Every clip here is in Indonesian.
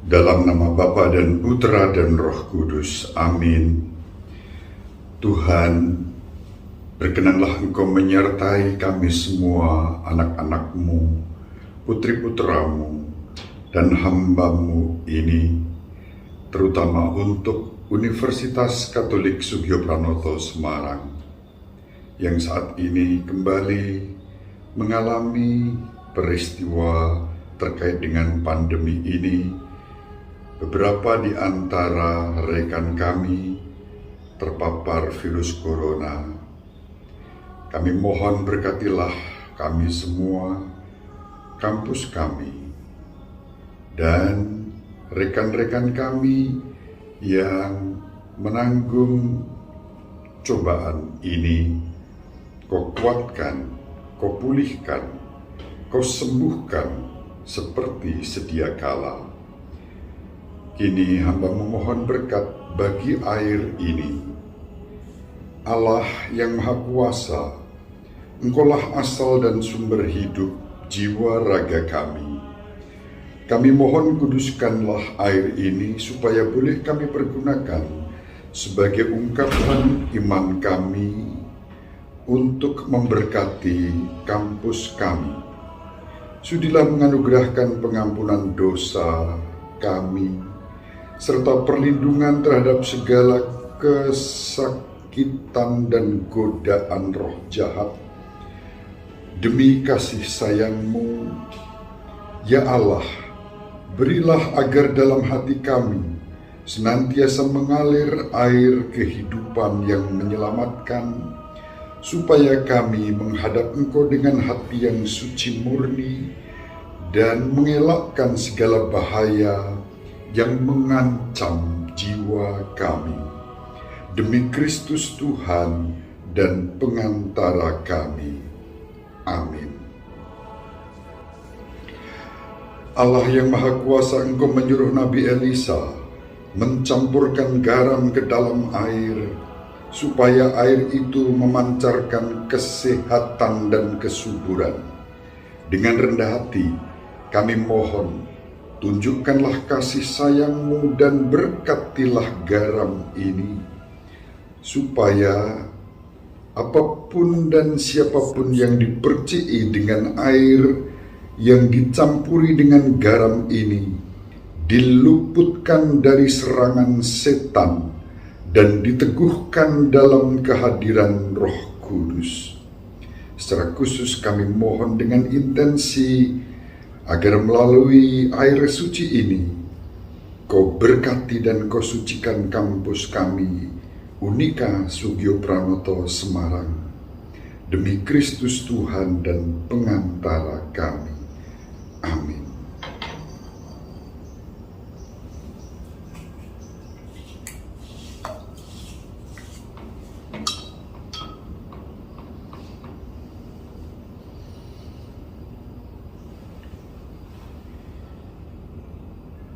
Dalam nama Bapa dan Putra dan Roh Kudus. Amin. Tuhan, berkenanlah Engkau menyertai kami semua, anak-anak-Mu, putri-putramu, dan hamba-Mu ini, terutama untuk Universitas Katolik Sugio Pranoto Semarang, yang saat ini kembali mengalami peristiwa terkait dengan pandemi ini. Beberapa di antara rekan kami terpapar virus corona. Kami mohon berkatilah kami semua, kampus kami, dan rekan-rekan kami yang menanggung cobaan ini. Kau kuatkan, kau pulihkan, kau sembuhkan seperti sedia kala. Kini hamba memohon berkat bagi air ini. Allah yang Maha Kuasa, Engkaulah asal dan sumber hidup jiwa raga kami. Kami mohon kuduskanlah air ini supaya boleh kami pergunakan sebagai ungkapan iman kami untuk memberkati kampus kami. Sudilah menganugerahkan pengampunan dosa kami, serta perlindungan terhadap segala kesakitan dan godaan roh jahat. Demi kasih sayang-Mu, ya Allah, berilah agar dalam hati kami senantiasa mengalir air kehidupan yang menyelamatkan, supaya kami menghadap Engkau dengan hati yang suci murni dan mengelakkan segala bahaya yang mengancam jiwa kami. Demi Kristus Tuhan dan pengantara kami. Amin. Allah yang Maha Kuasa, Engkau menyuruh Nabi Elisa mencampurkan garam ke dalam air, supaya air itu memancarkan kesehatan dan kesuburan. Dengan rendah hati, kami mohon, tunjukkanlah kasih sayang-Mu dan berkatilah garam ini, supaya apapun dan siapapun yang dipercik dengan air yang dicampuri dengan garam ini, diluputkan dari serangan setan dan diteguhkan dalam kehadiran Roh Kudus. Secara khusus kami mohon dengan intensi agar melalui air suci ini, Kau berkati dan Kau sucikan kampus kami, Unika Sugio Pranoto Semarang, demi Kristus Tuhan dan pengantara kami. Amin.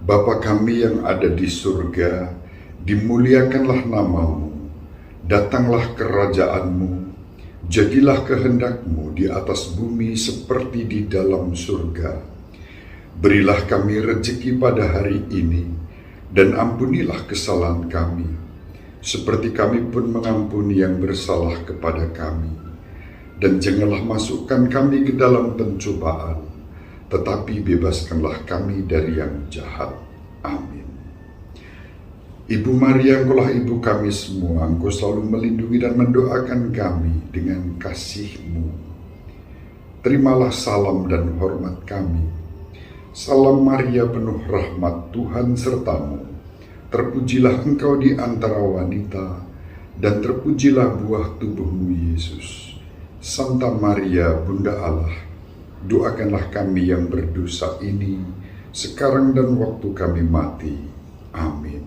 Bapa kami yang ada di surga, dimuliakanlah nama-Mu, datanglah kerajaan-Mu, jadilah kehendak-Mu di atas bumi seperti di dalam surga. Berilah kami rezeki pada hari ini, dan ampunilah kesalahan kami, seperti kami pun mengampuni yang bersalah kepada kami. Dan janganlah masukkan kami ke dalam pencobaan, tetapi bebaskanlah kami dari yang jahat. Amin. Ibu Maria, Engkaulah ibu kami semua, Engkau selalu melindungi dan mendoakan kami dengan kasih-Mu. Terimalah salam dan hormat kami. Salam Maria, penuh rahmat, Tuhan sertamu. Terpujilah Engkau di antara wanita, dan terpujilah buah tubuh-Mu, Yesus. Santa Maria, Bunda Allah, doakanlah kami yang berdosa ini, sekarang dan waktu kami mati. Amin.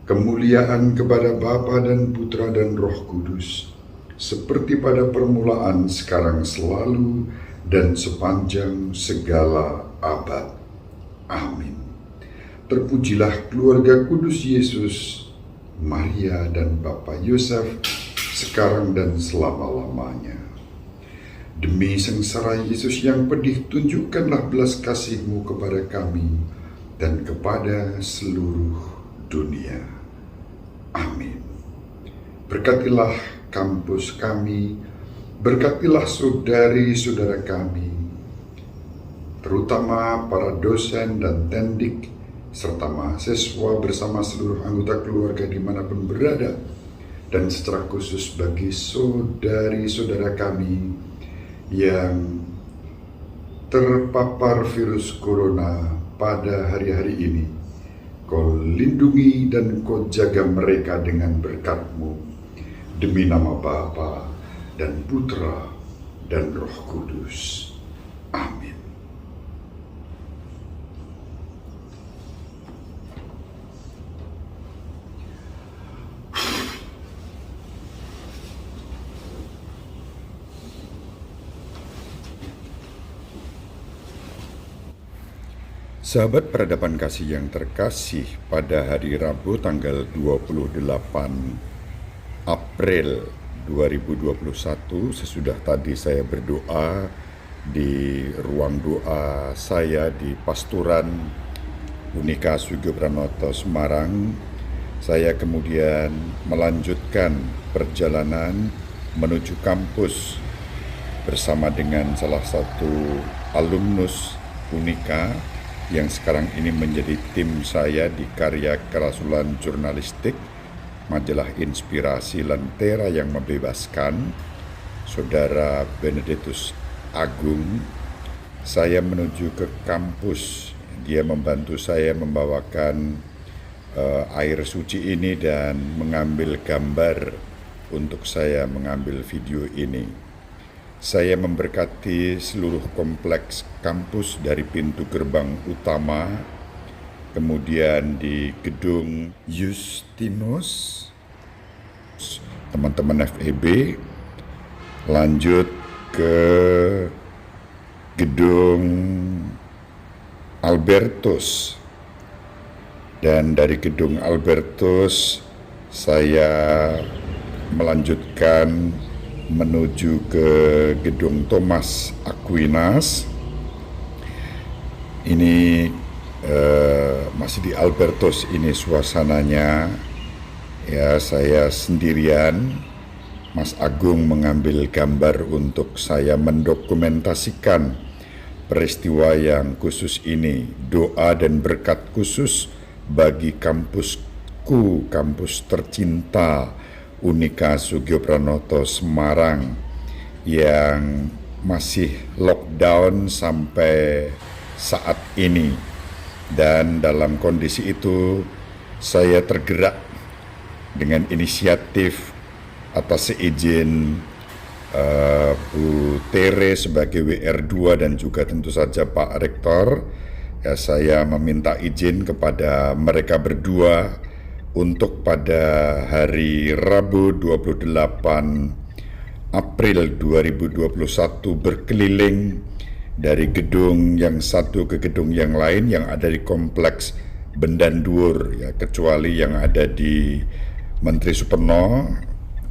Kemuliaan kepada Bapa dan Putra dan Roh Kudus, seperti pada permulaan, sekarang, selalu, dan sepanjang segala abad. Amin. Terpujilah keluarga kudus Yesus, Maria dan Bapa Yosef, sekarang dan selama-lamanya. Demi sengsara Yesus yang pedih, tunjukkanlah belas kasih-Mu kepada kami, dan kepada seluruh dunia. Amin. Berkatilah kampus kami, berkatilah saudari-saudara kami, terutama para dosen dan tendik, serta mahasiswa bersama seluruh anggota keluarga dimanapun berada, dan secara khusus bagi saudari-saudara kami yang terpapar virus corona pada hari-hari ini. Kau lindungi dan kau jaga mereka dengan berkat-Mu, demi nama Bapa dan Putra dan Roh Kudus. Amin. Sahabat peradaban kasih yang terkasih, pada hari Rabu tanggal 28 April 2021, sesudah tadi saya berdoa di ruang doa saya di Pasturan Unika Sugio Pranoto Semarang, saya kemudian melanjutkan perjalanan menuju kampus bersama dengan salah satu alumnus Unika yang sekarang ini menjadi tim saya di karya kerasulan jurnalistik majalah Inspirasi Lentera yang Membebaskan, Saudara Benedictus Agung. Saya menuju ke kampus, dia membantu saya membawakan air suci ini dan mengambil gambar untuk saya mengambil video ini. Saya memberkati seluruh kompleks kampus dari pintu gerbang utama, kemudian di gedung Justinus, teman-teman FEB, lanjut ke gedung Albertus, dan dari gedung Albertus saya melanjutkan menuju ke gedung Thomas Aquinas. Ini masih di Albertus ini suasananya. Ya, saya sendirian. Mas Agung mengambil gambar untuk saya mendokumentasikan peristiwa yang khusus ini. Doa dan berkat khusus bagi kampusku, kampus tercinta Unika Sugio Pranoto Semarang yang masih lockdown sampai saat ini. Dan dalam kondisi itu saya tergerak dengan inisiatif atas seizin Bu Tere sebagai WR2 dan juga tentu saja Pak Rektor. Ya, saya meminta izin kepada mereka berdua untuk pada hari Rabu 28 April 2021 berkeliling dari gedung yang satu ke gedung yang lain yang ada di kompleks Bendandur, ya, kecuali yang ada di Menteri Supeno,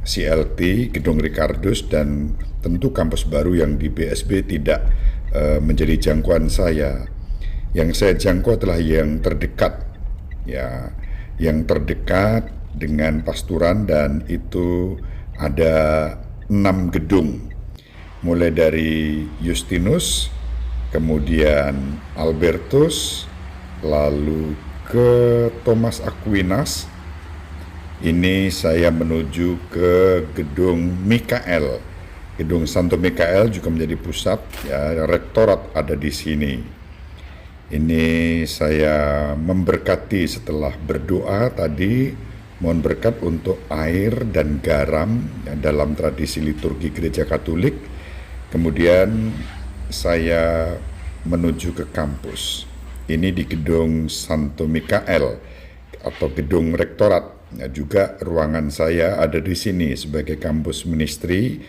CLT, Gedung Ricardus, dan tentu kampus baru yang di BSB tidak menjadi jangkauan saya. Yang saya jangkau adalah yang terdekat, ya, yang terdekat dengan Pasturan, dan itu ada 6 gedung, mulai dari Justinus, kemudian Albertus, lalu ke Thomas Aquinas. Ini saya menuju ke gedung Mikael. Gedung Santo Mikael juga menjadi pusat, ya, rektorat ada di sini. Ini saya memberkati setelah berdoa tadi, mohon berkat untuk air dan garam, ya, dalam tradisi liturgi Gereja Katolik. Kemudian saya menuju ke kampus. Ini di gedung Santo Mikael atau gedung rektorat. Ya, juga ruangan saya ada di sini sebagai kampus ministry,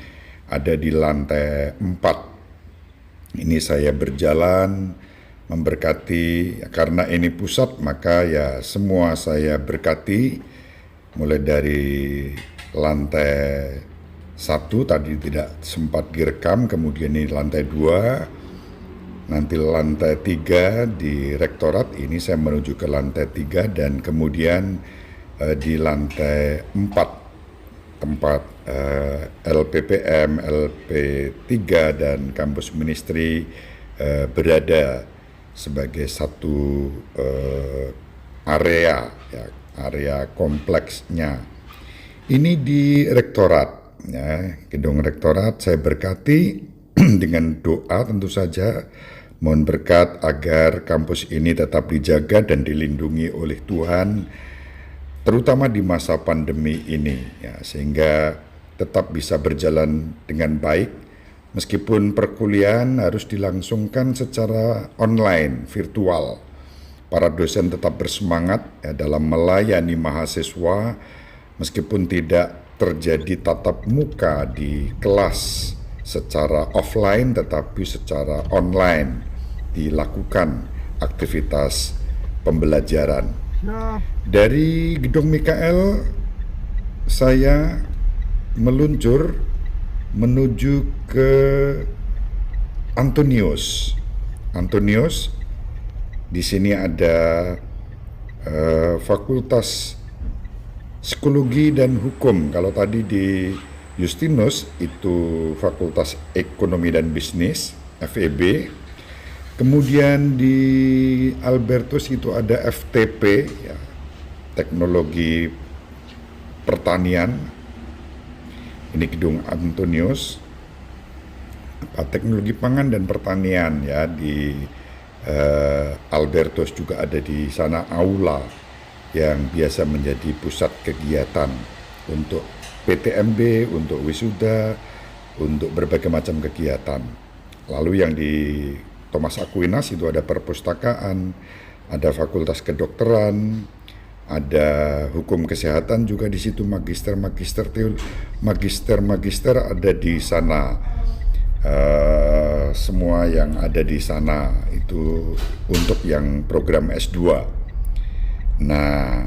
ada di lantai 4. Ini saya berjalan memberkati, karena ini pusat maka ya semua saya berkati, mulai dari lantai 1 tadi tidak sempat direkam, kemudian ini lantai 2, nanti lantai 3 di rektorat, ini saya menuju ke lantai 3, dan kemudian di lantai 4 tempat LPPM, LP3 dan kampus ministry berada sebagai satu area, ya, area kompleksnya. Ini di rektorat, ya, gedung rektorat. Saya berkati dengan doa tentu saja, mohon berkat agar kampus ini tetap dijaga dan dilindungi oleh Tuhan, terutama di masa pandemi ini, ya, sehingga tetap bisa berjalan dengan baik, meskipun perkuliahan harus dilangsungkan secara online, virtual. Para dosen tetap bersemangat, ya, dalam melayani mahasiswa, meskipun tidak terjadi tatap muka di kelas secara offline, tetapi secara online dilakukan aktivitas pembelajaran. Dari Gedung Mikael saya meluncur menuju ke Antonius. Antonius, di sini ada Fakultas Psikologi dan Hukum. Kalau tadi di Justinus itu Fakultas Ekonomi dan Bisnis, FEB. Kemudian di Albertus itu ada FTP, ya, Teknologi Pertanian. Ini Gedung Antonius, Teknologi Pangan dan Pertanian, ya. Di Albertus juga ada di sana aula yang biasa menjadi pusat kegiatan untuk PTMB, untuk wisuda, untuk berbagai macam kegiatan. Lalu yang di Thomas Aquinas itu ada perpustakaan, ada fakultas kedokteran, ada hukum kesehatan juga di situ, magister ada di sana. Semua yang ada di sana itu untuk yang program S2. Nah,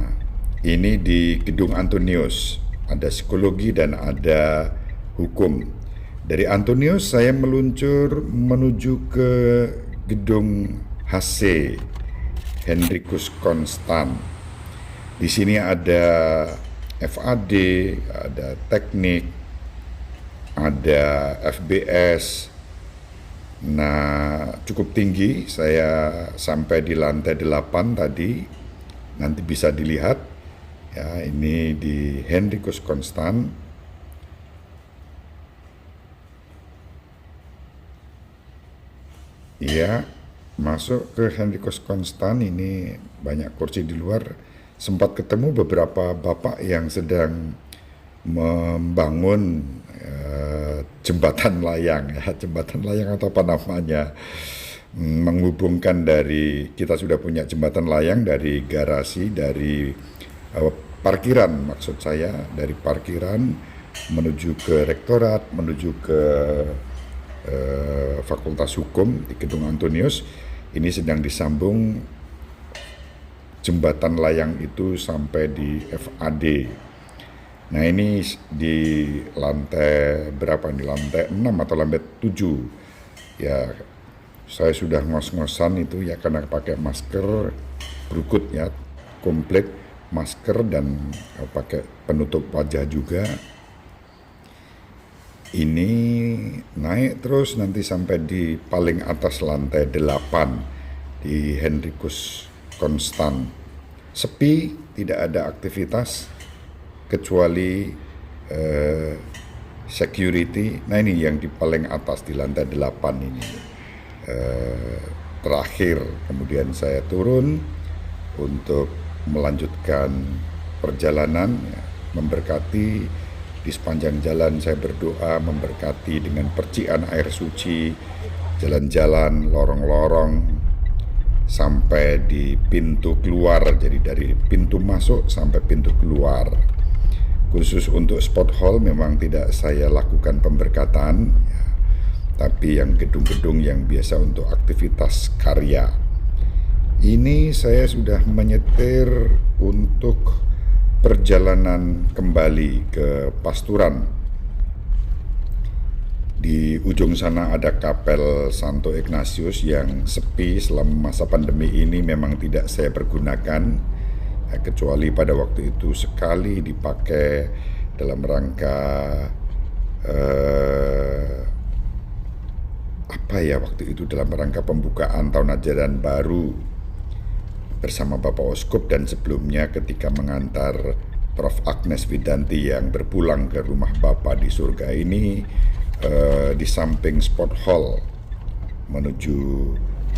ini di Gedung Antonius ada psikologi dan ada hukum. Dari Antonius saya meluncur menuju ke Gedung HC, Hendrikus Konstan. Di sini ada FAD, ada teknik, ada FBS. Nah, cukup tinggi. Saya sampai di lantai 8 tadi. Nanti bisa dilihat. Ya, ini di Hendrikus Konstan. Ya, masuk ke Hendrikus Konstan, ini banyak kursi di luar. Sempat ketemu beberapa bapak yang sedang membangun jembatan layang, ya, jembatan layang atau apa namanya, menghubungkan dari, kita sudah punya jembatan layang dari garasi, dari parkiran maksud saya, dari parkiran menuju ke rektorat, menuju ke Fakultas Hukum di Gedung Antonius. Ini sedang disambung jembatan layang itu sampai di FAD. Nah, ini di lantai berapa? Di lantai 6 atau lantai 7. Ya, saya sudah ngos-ngosan itu ya, karena pakai masker berukut, ya, komplit masker dan pakai penutup wajah juga. Ini naik terus nanti sampai di paling atas lantai 8 di Hendrikus Konstan. Sepi, tidak ada aktivitas kecuali security. Nah, ini yang di paling atas di lantai 8 ini terakhir. Kemudian saya turun untuk melanjutkan perjalanan, ya, memberkati. Di sepanjang jalan saya berdoa memberkati dengan percikan air suci, jalan-jalan, lorong-lorong, sampai di pintu keluar. Jadi dari pintu masuk sampai pintu keluar. Khusus untuk sport hall memang tidak saya lakukan pemberkatan, ya, tapi yang gedung-gedung yang biasa untuk aktivitas karya. Ini saya sudah menyetir untuk perjalanan kembali ke Pasturan. Di ujung sana ada kapel Santo Ignatius yang sepi selama masa pandemi ini, memang tidak saya pergunakan, kecuali pada waktu itu sekali dipakai dalam rangka waktu itu dalam rangka pembukaan tahun ajaran baru bersama Bapak Oskup, dan sebelumnya ketika mengantar Prof. Agnes Widanti yang berpulang ke rumah Bapak di surga ini, di samping sport hall menuju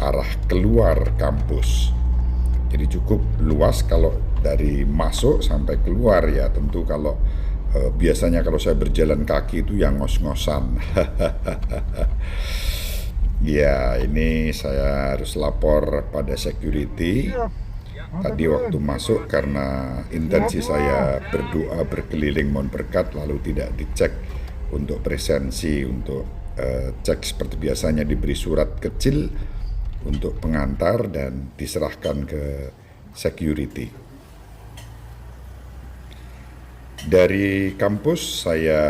arah keluar kampus. Jadi cukup luas kalau dari masuk sampai keluar ya. Tentu kalau biasanya kalau saya berjalan kaki itu yang ngos-ngosan. Ya, ini saya harus lapor pada security. Tadi waktu masuk, karena intensi saya berdoa berkeliling mohon berkat, lalu tidak dicek untuk presensi, untuk cek seperti biasanya, diberi surat kecil untuk pengantar dan diserahkan ke security. Dari kampus saya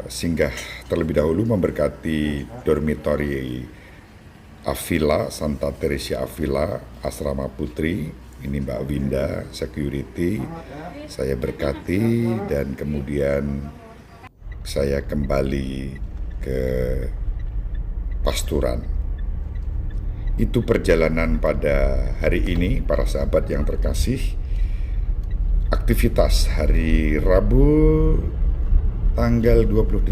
singgah terlebih dahulu memberkati dormitori Avila, Santa Teresia Avila, Asrama Putri. Ini Mbak Winda, security. Saya berkati dan kemudian saya kembali ke pasturan. Itu perjalanan pada hari ini, para sahabat yang terkasih. Aktivitas hari Rabu tanggal 28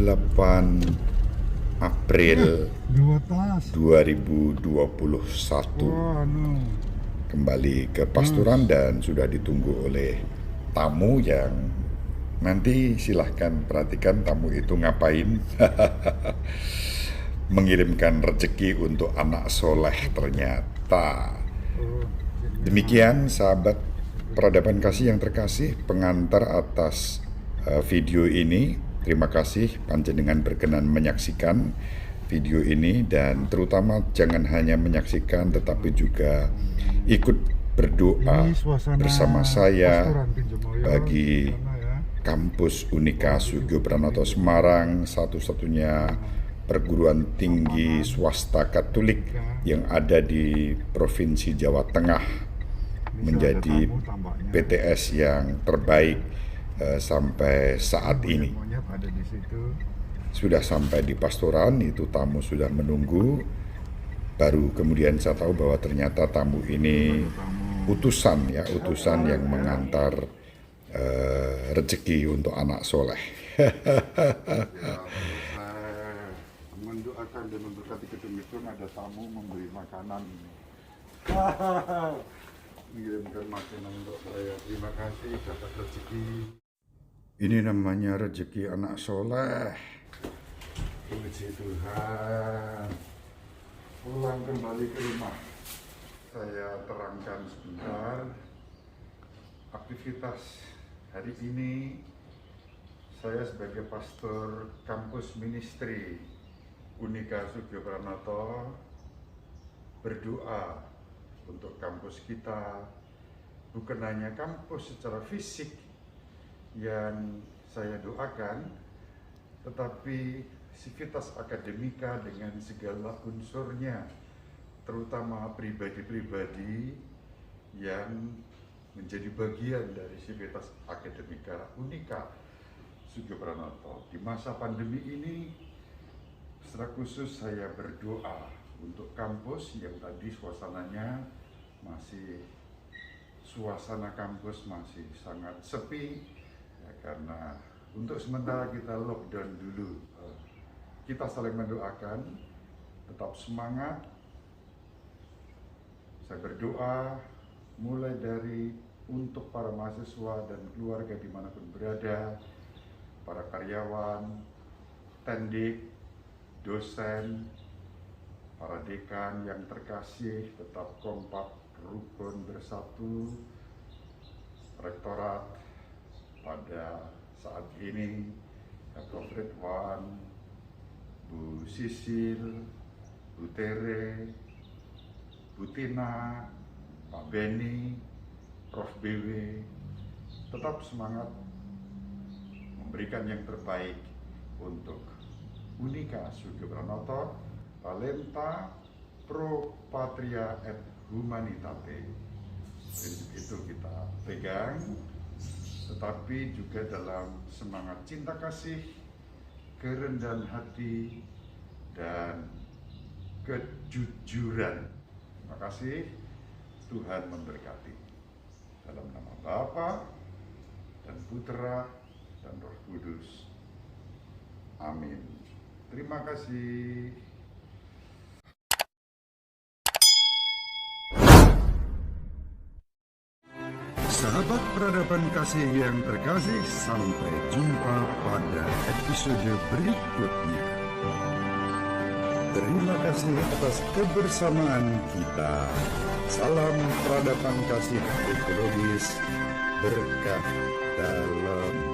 April 2021. Kembali ke pasturan dan sudah ditunggu oleh tamu yang nanti silahkan perhatikan tamu itu ngapain. Mengirimkan rezeki untuk anak soleh ternyata. Demikian sahabat peradaban kasih yang terkasih, pengantar atas video ini. Terima kasih panjenengan berkenan menyaksikan video ini, dan terutama jangan hanya menyaksikan tetapi juga ikut berdoa bersama saya bagi kampus Unika Sugio Pranoto Semarang, satu-satunya perguruan tinggi swasta Katolik yang ada di Provinsi Jawa Tengah, menjadi PTS yang terbaik sampai saat ini. Sudah sampai di pastoran, itu tamu sudah menunggu. Baru kemudian saya tahu bahwa ternyata tamu ini utusan yang mengantar rezeki untuk anak soleh. Mendoakan dan memberkati gedung itu, ada tamu memberi makanan ini. Mengirimkan makanan untuk saya. Terima kasih, dapat rezeki. Ini namanya rezeki anak soleh. Puji Tuhan. Pulang kembali ke rumah. Saya terangkan sebentar aktivitas hari ini. Saya sebagai pastor kampus ministry Unika Sugio Pranoto berdoa untuk kampus kita, bukan hanya kampus secara fisik yang saya doakan, tetapi sivitas akademika dengan segala unsurnya, terutama pribadi-pribadi yang menjadi bagian dari sivitas akademika Unika Sugio Pranoto. Di masa pandemi ini, secara khusus saya berdoa untuk kampus yang tadi suasana kampus masih sangat sepi, ya, karena untuk sementara kita lockdown dulu. Kita saling mendoakan, tetap semangat. Saya berdoa mulai dari untuk para mahasiswa dan keluarga dimanapun berada, para karyawan, tendik, dosen, para dekan yang terkasih, tetap kompak, rukun, bersatu. Rektorat pada saat ini, Prof. Ridwan, Bu Sisil, Bu Tere, Bu Tina, Pak Beni, Prof. BW, tetap semangat memberikan yang terbaik untuk Unica Sugio Pranoto, Talenta Pro Patria et Humanitate. Prinsip itu kita pegang, tetapi juga dalam semangat cinta kasih, kerendahan hati, dan kejujuran. Terima kasih, Tuhan memberkati. Dalam nama Bapa dan Putra dan Roh Kudus. Amin. Terima kasih. Sahabat peradaban kasih yang terkasih, sampai jumpa pada episode berikutnya. Terima kasih atas kebersamaan kita. Salam peradaban kasih ekologis, berkah dalam